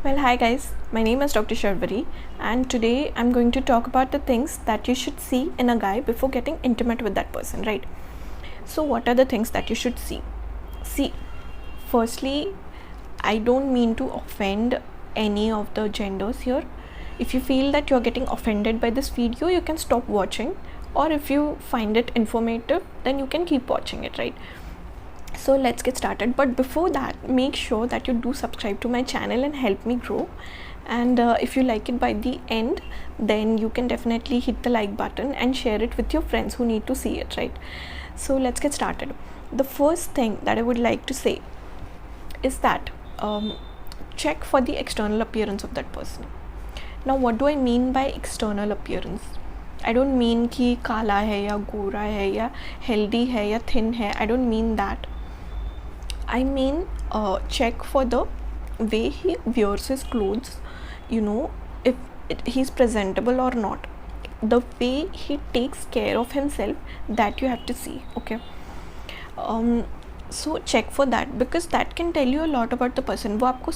Well, hi guys, my name is Dr. Sharvari, and today I'm going to talk about the things that you should see in a guy before getting intimate with that person, right? So, what are the things that you should see? See, firstly, I don't mean to offend any of the genders here. If you feel that you're getting offended by this video, you can stop watching, or if you find it informative, then you can keep watching it, right? So let's get started, but before that, make sure that you do subscribe to my channel and help me grow. And if you like it by the end, then you can definitely hit the like button and share it with your friends who need to see it, right? So let's get started. The first thing that I would like to say is that check for the external appearance of that person. Now what do I mean by external appearance? I don't mean कि काला है या गोरा है या healthy है या thin है. I don't mean that. I mean check for the way he wears his clothes, if he's presentable or not. The way he takes care of himself, that you have to see, okay? So check for that, because that can tell you a lot about the person. वो आपको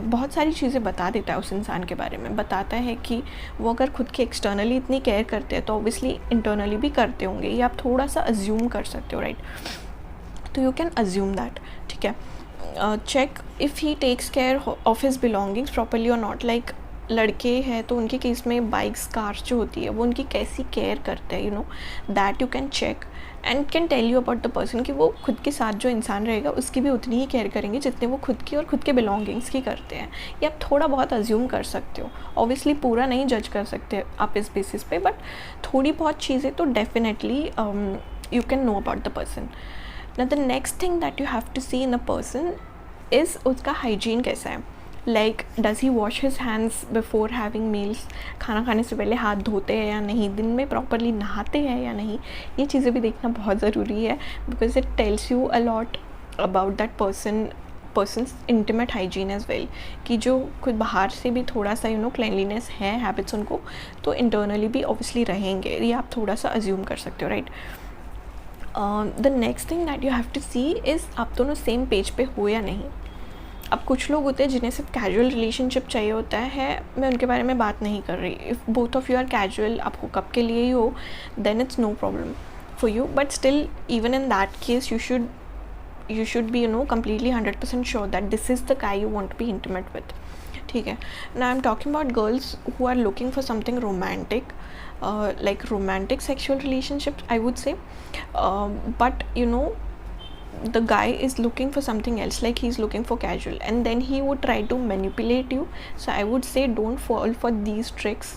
बहुत सारी चीज़ें बता देता है उस इंसान के बारे में. बताता है कि वो अगर खुद की एक्सटर्नली इतनी केयर करते हैं तो ऑब्वियसली इंटरनली भी करते होंगे. ये आप थोड़ा सा अज्यूम कर सकते हो, राइट? तो यू कैन अज्यूम दैट, ठीक है. Check if he takes care of his belongings properly और नॉट. लाइक लड़के हैं तो उनके केस में बाइक्स कार्स जो होती है वो उनकी कैसी केयर करते हैं, that you can check and can tell you about the person कि वो खुद के साथ जो इंसान रहेगा उसकी भी उतनी ही केयर करेंगे जितने वो खुद की और खुद के बिलोंगिंग्स की करते हैं. ये आप थोड़ा बहुत अज्यूम कर सकते हो. ऑब्वियसली पूरा नहीं जज कर सकते आप इस बेसिस पे, बट थोड़ी बहुत चीज़ें तो definitely you can know about the person. Now the next thing that you have to see in a person is उसका hygiene कैसा है. Like does he wash his hands before having meals? खाना खाने से पहले हाथ धोते हैं या नहीं? दिन में properly नहाते हैं या नहीं? ये चीज़ें भी देखना बहुत ज़रूरी है, because it tells you a lot about that person's intimate hygiene as well. कि जो खुद बाहर से भी थोड़ा सा cleanliness है habits उनको, तो internally भी obviously रहेंगे. ये आप थोड़ा सा assume कर सकते हो, right? The next thing that you have to see is आप दोनों सेम पेज पे हो या नहीं. अब कुछ लोग होते हैं जिन्हें सिर्फ कैजुअल रिलेशनशिप चाहिए होता है. मैं उनके बारे में बात नहीं कर रही. If both of you are casual, आपको कब के लिए ही हो, then it's no problem for you. But still even in that case you should be completely 100% sure that this is the guy you want to be intimate with. ठीक है. Now I'm talking about girls who are looking for something romantic, like romantic sexual relationships, I would say, but the guy is looking for something else, like he's looking for casual, and then he would try to manipulate you. So I would say don't fall for these tricks.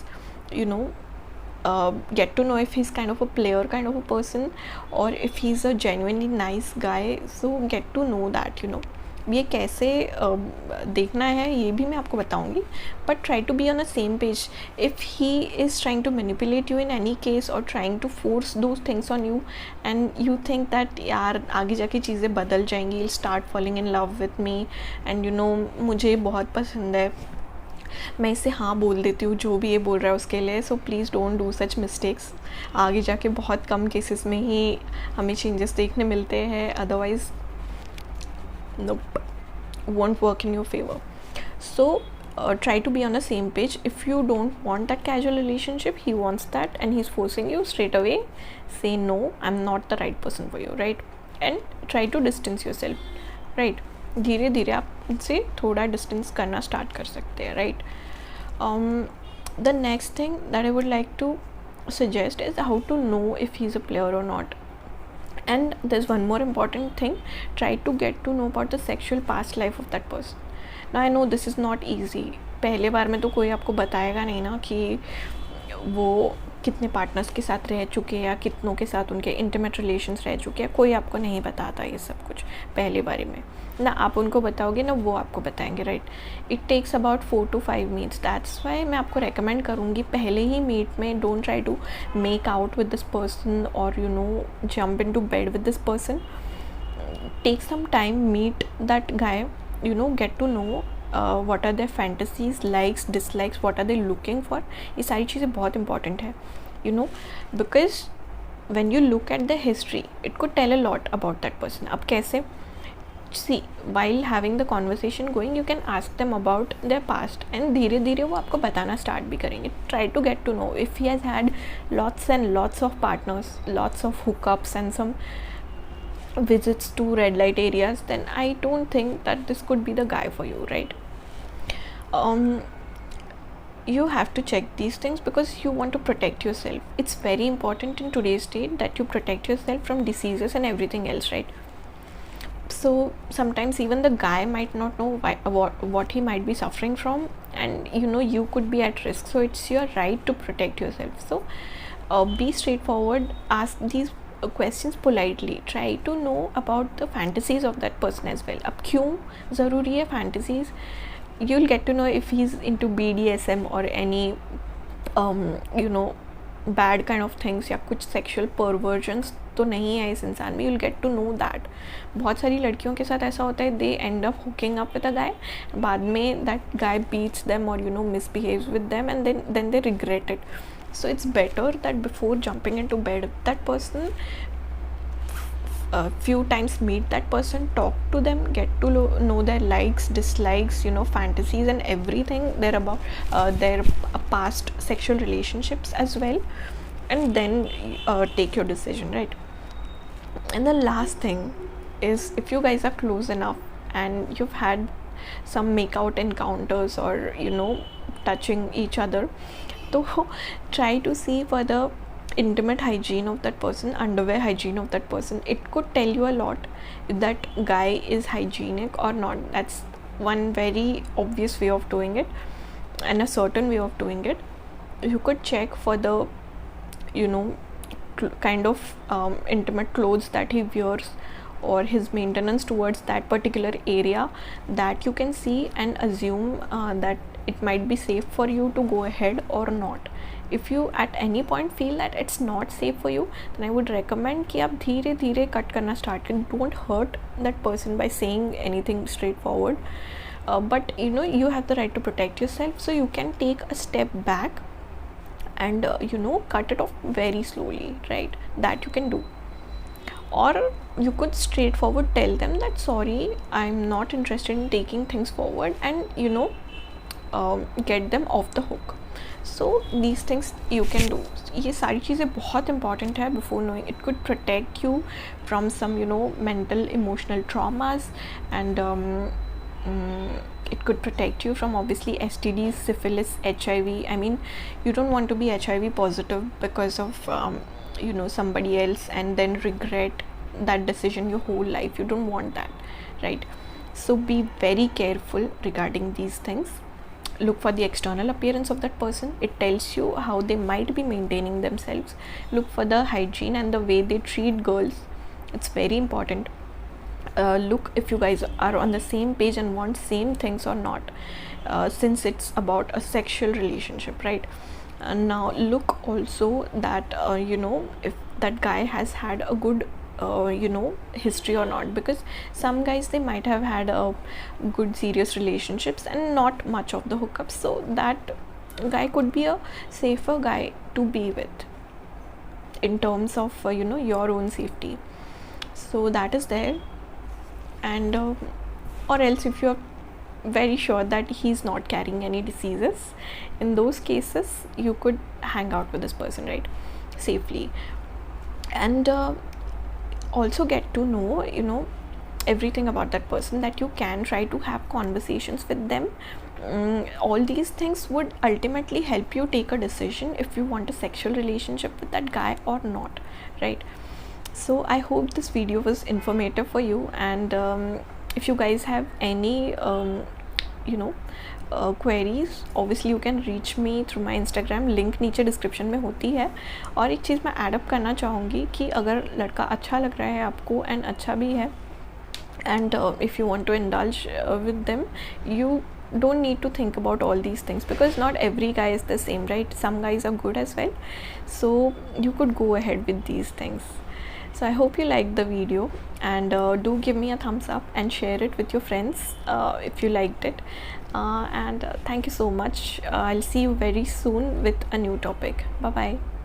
Get to know if he's kind of a player kind of a person, or if he's a genuinely nice guy. So get to know that. ये कैसे देखना है ये भी मैं आपको बताऊंगी, but try to be on a same page. If he is trying to manipulate you in any case और trying to force those things on you, and you think that यार आगे जाके चीज़ें बदल जाएंगी, you start falling in love with me, and मुझे बहुत पसंद है, मैं इससे हाँ बोल देती हूँ जो भी ये बोल रहा है उसके लिए. So please don't do such mistakes. आगे जाके बहुत कम केसेस में ही हमें चेंजेस देखने मिलते हैं, otherwise nope, won't work in your favor. So try to be on the same page. If you don't want that casual relationship, he wants that and he's forcing you, straight away say no, I'm not the right person for you, right? And try to distance yourself, right? धीरे धीरे आप इनसे थोड़ा distance करना start कर सकते हैं, right? The next thing that I would like to suggest is how to know if he is a player और not. And there's one more important thing, try to get to know about the sexual past life of that person. Now I know this is not easy. पहले बार में तो कोई आपको बताएगा नहीं ना कि वो कितने पार्टनर्स के साथ रह चुके हैं या कितनों के साथ उनके इंटीमेट रिलेशंस रह चुके हैं. कोई आपको नहीं बताता ये सब कुछ पहले बारे में. ना आप उनको बताओगे ना वो आपको बताएंगे, right? It takes about 4 to 5 meets. That's why मैं आपको रेकमेंड करूँगी पहले ही मीट में don't try to make out with this person और jump in to bed with this person. Take some time, meet that guy, get to know what are their fantasies, likes, dislikes, what are they looking for. ये सारी चीज़ें बहुत important है, because when you look at the history it could tell a lot about that person. अब कैसे, see while having the conversation going you can ask them about their past and धीरे धीरे वो आपको बताना स्टार्ट भी करेंगे. Try to get to know if he has had lots and lots of partners, lots of hookups and some visits to red light areas, then I don't think that this could be the guy for you, right? You have to check these things because you want to protect yourself. It's very important in today's date that you protect yourself from diseases and everything else, right? So sometimes even the guy might not know what he might be suffering from, and you could be at risk, so it's your right to protect yourself. So be straightforward, ask these questions politely, try to know about the fantasies of that person as well. अब क्यों ज़रूरी है fantasies? You'll get to know if he's into BDSM or any bad kind of things या कुछ sexual perversions तो नहीं है इस इंसान में. You'll get to know that. बहुत सारी लड़कियों के साथ ऐसा होता है, they end up hooking up with a guy, बाद में that guy beats them or misbehaves with them, and then they regret it. So it's better that before jumping into bed with that person, few times meet that person, talk to them, get to know their likes, dislikes, fantasies and everything there about their past sexual relationships as well, and then take your decision, right? And the last thing is, if you guys are close enough and you've had some make out encounters or touching each other, so try to see for the intimate hygiene of that person, underwear hygiene of that person. It could tell you a lot if that guy is hygienic or not. That's one very obvious way of doing it, and a certain way of doing it. You could check for the kind of intimate clothes that he wears, or his maintenance towards that particular area, that you can see and assume that it might be safe for you to go ahead or not. If you at any point feel that it's not safe for you, then I would recommend कि आप धीरे धीरे cut करना start करें. Don't hurt that person by saying anything straightforward, but you have the right to protect yourself, so you can take a step back and cut it off very slowly, right? That you can do. Or you could straightforward tell them that sorry, I'm not interested in taking things forward, and get them off the hook. So these things you can do. ये सारी चीज़ें बहुत important है before knowing. It could protect you from some mental emotional traumas, and it could protect you from obviously STDs, syphilis, HIV. I mean, you don't want to be HIV positive because of somebody else and then regret that decision your whole life. You don't want that, right? So be very careful regarding these things. Look for the external appearance of that person. It tells you how they might be maintaining themselves. Look for the hygiene and the way they treat girls. It's very important. Look if you guys are on the same page and want same things or not, since it's about a sexual relationship, right? And now look also that if that guy has had a good history or not, because some guys, they might have had a good serious relationships and not much of the hookups, so that guy could be a safer guy to be with in terms of your own safety. So that is there. And or else if you're very sure that he's not carrying any diseases, in those cases you could hang out with this person, right, safely. And also get to know everything about that person, that you can try to have conversations with them. All these things would ultimately help you take a decision if you want a sexual relationship with that guy or not, right? So I hope this video was informative for you, and if you guys have any queries, obviously you can reach me through my Instagram, link नीचे description में होती है. और एक चीज़ मैं add up करना चाहूँगी कि अगर लड़का अच्छा लग रहा है आपको and अच्छा भी है, and if you want to indulge with them, you don't need to think about all these things, because not every guy is the same, right? Some guys are good as well, so you could go ahead with these things. So I hope you liked the video, and do give me a thumbs up and share it with your friends if you liked it, and thank you so much. I'll see you very soon with a new topic. Bye bye.